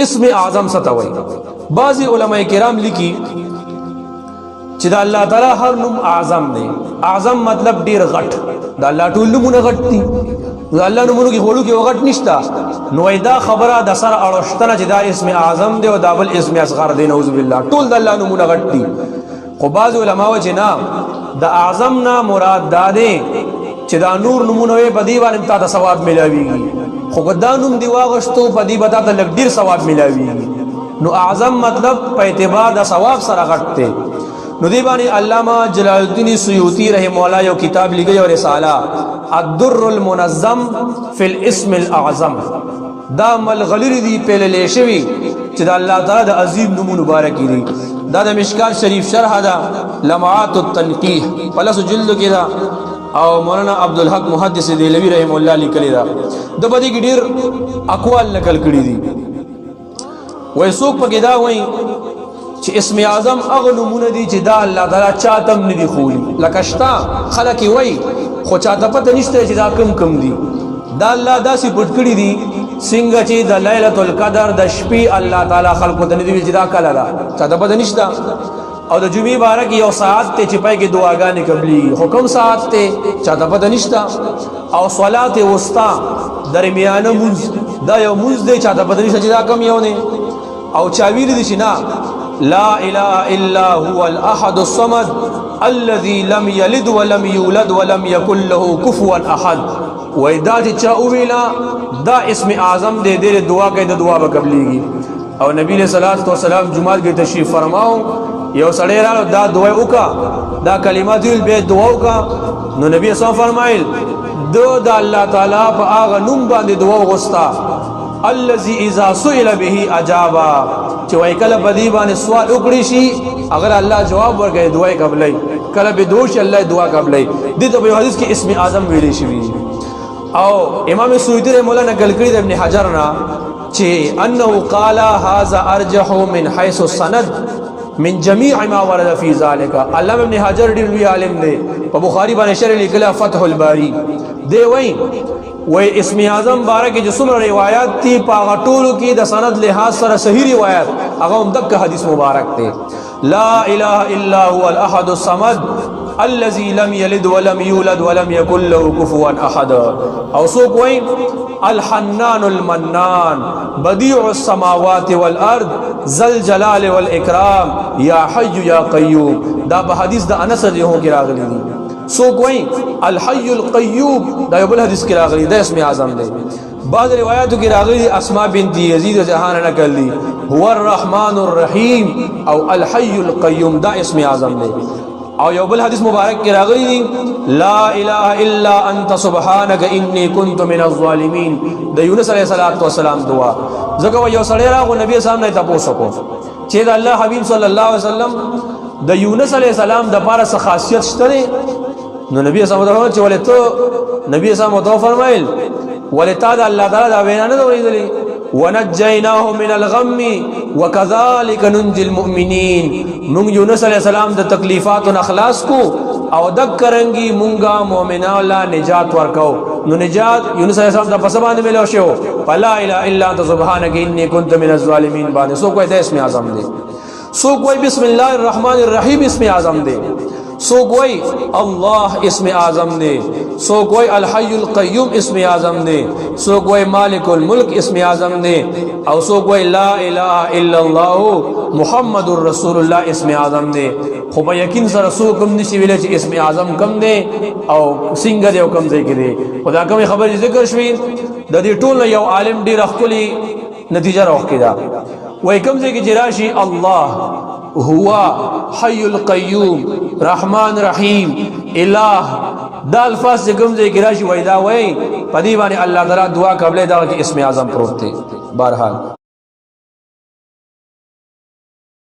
اسم اعظم ستوي بعض علماء کرام لیکي چې دا الله تعالی هر نوم اعظم دی. اعظم مطلب ډیر غټ. دا الله ټول نومونه غټ دي. دا الله نومونو کې وړو کې غټ نشتا. نو دا خبره د سره اړشتنه چې دا اسم اعظم دی او دا بل اسم اصغر دی. نعوذ بالله. ټول د الله نومونه غټ دي. خو بعض علماء وجنا د اعظم نه مراد دا دی چې دا نور نومونه په دی باندې تا ته ثواب ملاويږي. خو دا نوم دی واغشتو په دی بتا ته لګ ډیر ثواب ملاويږي. نو اعظم مطلب په اعتبار د ثواب سره غټ دی. نو دی باندې علامہ جلال الدین سیوطی رحمه الله یو کتاب لیکي او رساله الدر المنظم فی الاسم الاعظم. دا ملغلری دی پهلې شوی چې دا الله تعالی د عظیم نوم مبارک دی. دا د مشکات شریف شرح دا لمعات التنقیح پلس جلد کې دا او مولانا عبدالحق محدث دہلوی رحمه الله لیکلی دا. د بدی کې ډیر اقوال نقل کړي دي. وای څوک پکې دا وای چې اسم اعظم اغه نمونه دي چې دا الله تعالی چاتم ندي خولي لکه شتا خلک وای خو چاته پته نشته چې دا کم دي. دا الله داسې پټ کړی دي څنګه چې د ليله القدر د شپې الله تعالی خلقو ته ندي چې دا کله دا چاته پته نشته. او د جمعې بارک یو ساعت ته چې پای کې دعاګانې قبلي حکم ساعت ته چاته پته نشته. او صلات وسطا درمیانه منځ دا یو منځ دی چاته پته نشته چې دا کم یو نه. او چا ویل دي چې نه لا اله الا هو الاحد الصمد الذي لم يلد ولم يولد ولم يكن له كفوا احد. وإذا چا ویلا دا اسم اعظم دے دے دعا کوي د دعا وقبليږي. او نبی علیہ الصلوۃ والسلام جمعه کې تشریف فرماو یو سړی را دا دعا وکا دا کلمات ویل به دعا وکا. نو نبی صلی الله فرمایل دو د الله تعالی په هغه نوم باندې دعا وغوستا الذي اذا سئل به اجابا چې وای کله بدی باندې سوال وکړي شي اگر الله جواب ورکړي دعای قبلای کله به دوش الله دعا قبلای. دې ته په حدیث کې اسم اعظم ویل شي. او امام سیوطی مولانا نقل کړی د ابن حجر نا چې انه قال هذا ارجح من حيث السند من جميع ما ورد في ذلك. علامه ابن حجر ډیر لوی عالم دی. په بخاری باندې شرح لیکلا فتح الباری دی وای اسم اعظم بارے کې جسم روایت تی پاغټولو کې د سند لحاظ سره صحیح روایت هغه هم دغه حدیث مبارک دی. لا اله الا هو الاحد الصمد الذي لم يلد ولم يولد ولم يكن له كفوا احد. او سوق وين الحنان المنان بديع السماوات والارض ذا الجلال والاكرام يا حي يا قيوم. دا په حدیث د انس رضی الله عنه کې راغلی دی. سوق وين الحي القيوم دا یو بل حدیث کې راغلی دا اسم اعظم دی. بعض روایتو کې راغلی اسماء بنت یزید جهان نقل دی هو الرحمن الرحیم او الحي القيوم دا اسم اعظم دی. او یو بل حدیث مبارک کې راغلی دی لا اله الا انت سبحانك اني كنت من الظالمين د یونس علیه السلام دعا. زګو یو سړی راغو نبی صاحب نه تاسو کو چې د الله حبیب صلی الله علیه وسلم د یونس علیه السلام د پاره څه خاصیت شته. نو نبی صاحب ته چې ولته نبی صاحب ته فرمایل ولتا د الله تعالی دا وینا نه اوریدلی ونجیناه من الغم وكذلك ننجي المؤمنین. موږ یونس علیہ السلام د تکلیفات او اخلاص کو او دک کرنګي مونږه مؤمنان لا نجات ورکاو. نو نجات یونس علیہ السلام د پسبان ملو شو فلا اله الا انت سبحانك اني كنت من الظالمين باندې. سو کوئی د اسم اعظم دی. سو کوئی بسم الله الرحمن الرحیم اسم اعظم دی. سو کوئی اللہ اسم اعظم دے. سو کوئی الحی القیوم اسم اعظم دے. سو کوئی مالک الملک اسم اعظم دے. او سو کوئی لا الہ الا اللہ محمد الرسول اللہ اسم اعظم دے. خو په یقین سره سو کم نشي ویل چې اسم اعظم کم دے او څنګه دی او کم ځای کې دی. خدا کوم خبر ذکر شوی د دې ټول یو عالم ډیر خپلی نتیجه راوخی دا وای کم ځای کې جراشی الله هو حی القیوم رحمان رحیم الہ دا الفاظ کم ځای کې راشي وای دا وای په دې باندې الله تعالی دعا قبلې دا کې اسم اعظم پروت دی. بہرحال